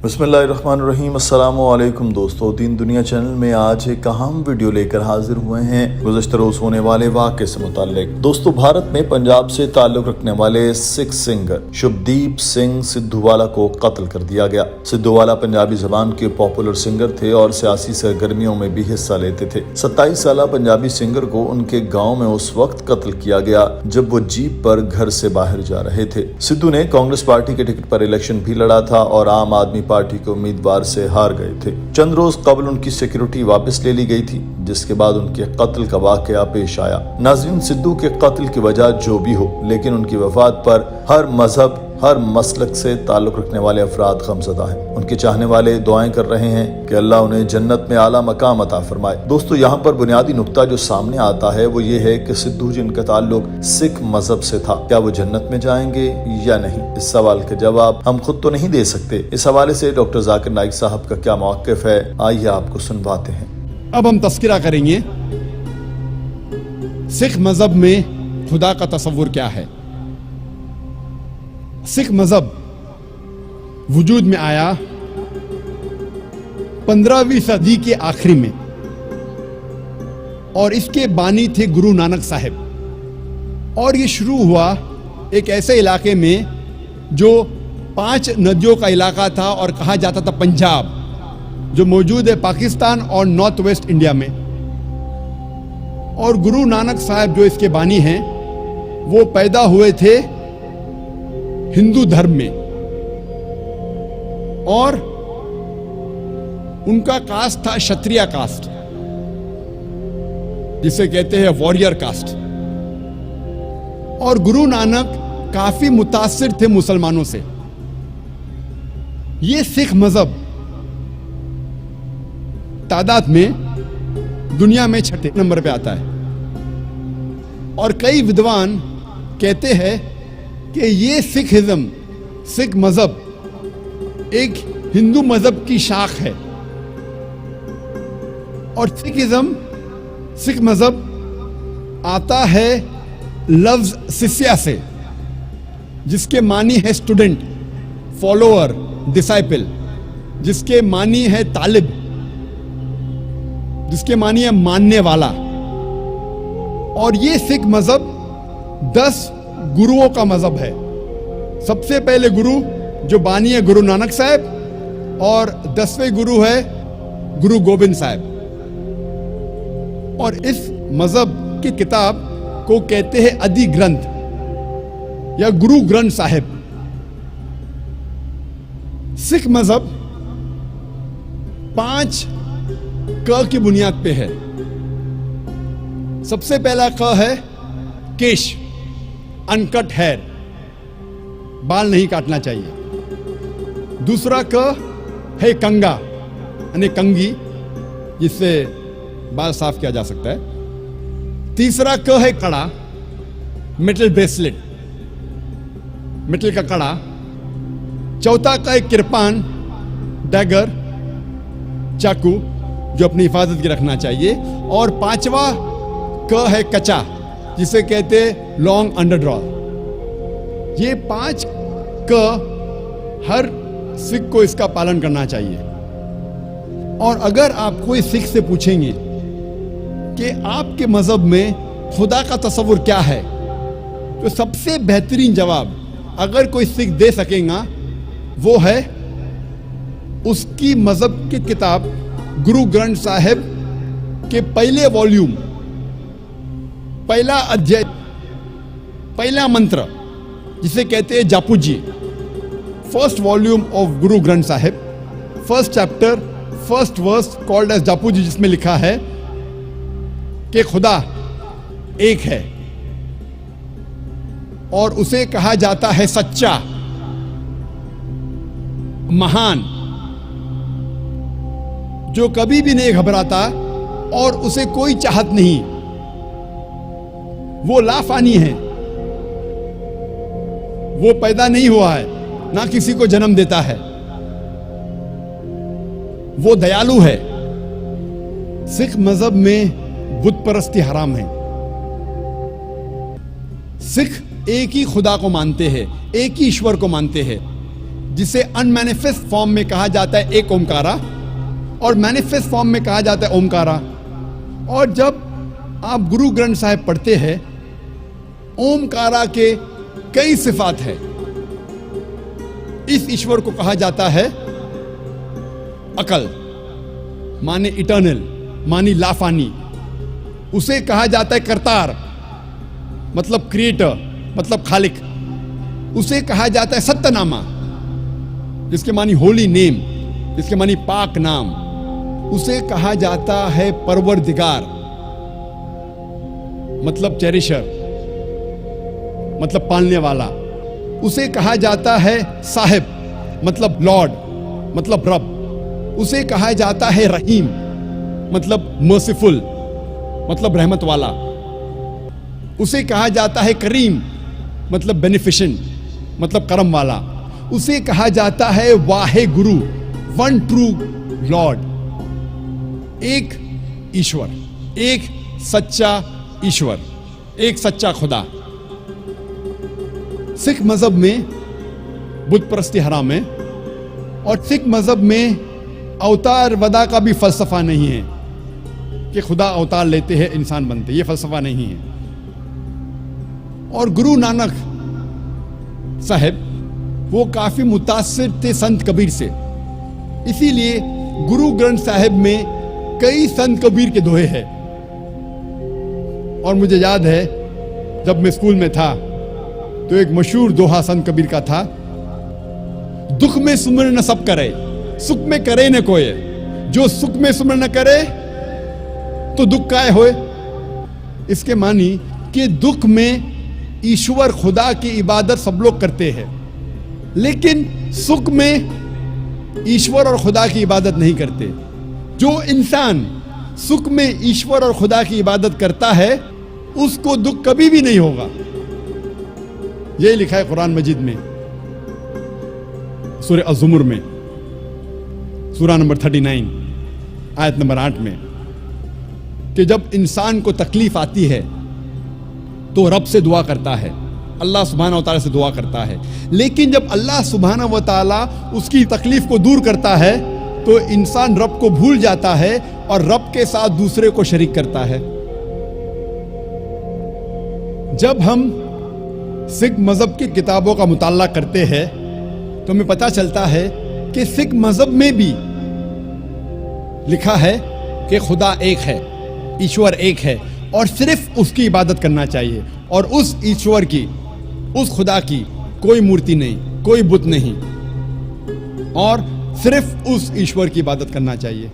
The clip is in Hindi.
बिस्मिल्लाहिर्रहमानिर्रहीम। अस्सलामु अलैकुम दोस्तों, दीन दुनिया चैनल में आज एक अहम वीडियो लेकर हाजिर हुए हैं गुज़श्ता रोज होने वाले वाक़े से मुताल्लिक। दोस्तों, भारत में पंजाब से ताल्लुक रखने वाले सिख सिंगर शुभदीप सिंह सिद्धूवाला को कत्ल कर दिया गया। सिद्धूवाला पंजाबी जबान के पॉपुलर सिंगर थे और सियासी सरगर्मियों में भी हिस्सा लेते थे। 27 साल पंजाबी सिंगर को उनके गाँव में उस वक्त कत्ल किया गया जब वो जीप पर घर से बाहर जा रहे थे। सिद्धू ने कांग्रेस पार्टी के टिकट पर इलेक्शन भी लड़ा था और आम आदमी पार्टी के उम्मीदवार से हार गए थे। चंद रोज कबल उनकी सिक्योरिटी वापस ले ली गई थी, जिसके बाद उनके कत्ल का वाकया पेश आया। नाज़रीन, सिद्धू के कत्ल की वजह जो भी हो, लेकिन उनकी वफात पर हर मजहब, हर मसलक से ताल्लुक रखने वाले अफराद गमज़दा हैं। उनके चाहने वाले दुआएं कर रहे हैं कि अल्लाह उन्हें जन्नत में आला मकाम अता फरमाए। दोस्तों, यहाँ पर बुनियादी नुक्ता जो सामने आता है वो ये है कि सिद्धू जिनका ताल्लुक सिख मजहब से था, क्या वो जन्नत में जाएंगे या नहीं? इस सवाल का जवाब हम खुद तो नहीं दे सकते। इस हवाले से डॉक्टर जाकिर नाइक साहब का क्या मौक़िफ़ है, आइए आपको सुनवाते हैं। अब हम तस्करा करेंगे सिख मजहब में खुदा का तस्वुर क्या है। सिख मजहब वजूद में आया 15वीं सदी के आखिरी में और इसके बानी थे गुरु नानक साहब। और ये शुरू हुआ एक ऐसे इलाके में जो 5 नदियों का इलाका था और कहा जाता था पंजाब, जो मौजूद है पाकिस्तान और नॉर्थ वेस्ट इंडिया में। और गुरु नानक साहब जो इसके बानी हैं वो पैदा हुए थे हिंदू धर्म में और उनका कास्ट था क्षत्रिय कास्ट, जिसे कहते हैं वॉरियर कास्ट। और गुरु नानक काफी मुतासिर थे मुसलमानों से। ये सिख मजहब तादाद में दुनिया में 6 नंबर पे आता है और कई विद्वान कहते हैं कि ये सिखिज्म, सिख मजहब एक हिंदू मजहब की शाख है। और सिखिज्म, सिख मजहब आता है लफ्ज शिष्या से, जिसके मानी है स्टूडेंट, फॉलोअर, डिसाइपल, जिसके मानी है तालिब, जिसके मानी है मानने वाला। और ये सिख मजहब 10 गुरुओं का मजहब है। सबसे पहले गुरु जो बानी है गुरु नानक साहब और 10वें गुरु है गुरु गोबिंद साहब। और इस मजहब की किताब को कहते हैं आदि ग्रंथ या गुरु ग्रंथ साहिब। सिख मजहब 5 क की बुनियाद पे है। सबसे पहला क है केश, अनकट हेयर, बाल नहीं काटना चाहिए। दूसरा क है कंगा, यानी कंगी, जिससे बाल साफ किया जा सकता है। तीसरा क है कड़ा, मेटल ब्रेसलेट, मेटल का कड़ा। चौथा क है किरपान, डैगर, चाकू, जो अपनी हिफाजत की रखना चाहिए। और 5वां क है कचा, जिसे कहते हैं लॉन्ग अंडरड्रॉ। ये 5 क हर सिख को इसका पालन करना चाहिए। और अगर आप कोई सिख से पूछेंगे कि आपके मजहब में खुदा का तस्वुर क्या है, तो सबसे बेहतरीन जवाब अगर कोई सिख दे सकेगा वो है उसकी मजहब की किताब गुरु ग्रंथ साहिब के पहले वॉल्यूम, पहला अध्याय, पहला मंत्र, जिसे कहते हैं Japu ji. First volume of Guru Granth Sahib, first chapter, first verse called as Japu ji, जिसमें लिखा है कि खुदा एक है और उसे कहा जाता है सच्चा, महान, जो कभी भी नहीं घबराता और उसे कोई चाहत नहीं। वो लाफानी है, वो पैदा नहीं हुआ है, ना किसी को जन्म देता है। वो दयालु है। सिख मजहब में बुत परस्ती हराम है। सिख एक ही खुदा को मानते हैं, एक ही ईश्वर को मानते हैं। जिसे अनमैनिफेस्ट फॉर्म में कहा जाता है एक ओमकारा और मैनिफेस्ट फॉर्म में कहा जाता है ओमकारा। और जब आप गुरु ग्रंथ साहिब पढ़ते हैं, ओमकारा के कई सिफात है। इस ईश्वर को कहा जाता है अकल, माने इटर्नल, मानी लाफानी। उसे कहा जाता है करतार, मतलब क्रिएटर, मतलब खालिक। उसे कहा जाता है सत्यनामा, जिसके मानी होली नेम, जिसके मानी पाक नाम। उसे कहा जाता है परवरदिगार, मतलब चेरिशर, मतलब पालने वाला। उसे कहा जाता है साहिब, मतलब लॉर्ड, मतलब रब। उसे कहा जाता है रहीम, मतलब मर्सीफुल, मतलब रहमत वाला। उसे कहा जाता है करीम, मतलब बेनिफिशेंट, मतलब करम वाला। उसे कहा जाता है Wahe Guru, one true Lord, एक ईश्वर, एक सच्चा ईश्वर, एक सच्चा खुदा। सिख मजहब में बुत परस्ती हराम है और सिख मजहब में अवतार वदा का भी फलसफा नहीं है कि खुदा अवतार लेते हैं इंसान बनते, ये फलसफा नहीं है। और गुरु नानक साहब वो काफी मुतासिर थे संत कबीर से, इसीलिए गुरु ग्रंथ साहिब में कई संत कबीर के दोहे हैं। और मुझे याद है जब मैं स्कूल में था तो एक मशहूर दोहा संत कबीर का था, दुख में सुमिर न सब करे, सुख में करे न कोई, जो सुख में सुमिर न करे तो दुख काय होए। इसके मानी कि दुख में ईश्वर खुदा की इबादत सब लोग करते हैं, लेकिन सुख में ईश्वर और खुदा की इबादत नहीं करते। जो इंसान सुख में ईश्वर और खुदा की इबादत करता है उसको दुख कभी भी नहीं होगा। यही लिखा है कुरान मजीद में, सूरह अज़्ज़ुमर में, सूरा नंबर 39 आयत नंबर 8 में, कि जब इंसान को तकलीफ आती है तो रब से दुआ करता है, अल्लाह सुब्हानहू व तआला से दुआ करता है। लेकिन जब अल्लाह सुब्हानहू व तआला उसकी तकलीफ को दूर करता है तो इंसान रब को भूल जाता है और रब के साथ दूसरे को शरीक करता है। जब हम सिख मजहब की किताबों का मुताला करते हैं तो हमें पता चलता है कि सिख मजहब में भी लिखा है कि खुदा एक है, ईश्वर एक है और सिर्फ उसकी इबादत करना चाहिए। और उस ईश्वर की, उस खुदा की कोई मूर्ति नहीं, कोई बुत नहीं, और सिर्फ उस ईश्वर की इबादत करना चाहिए।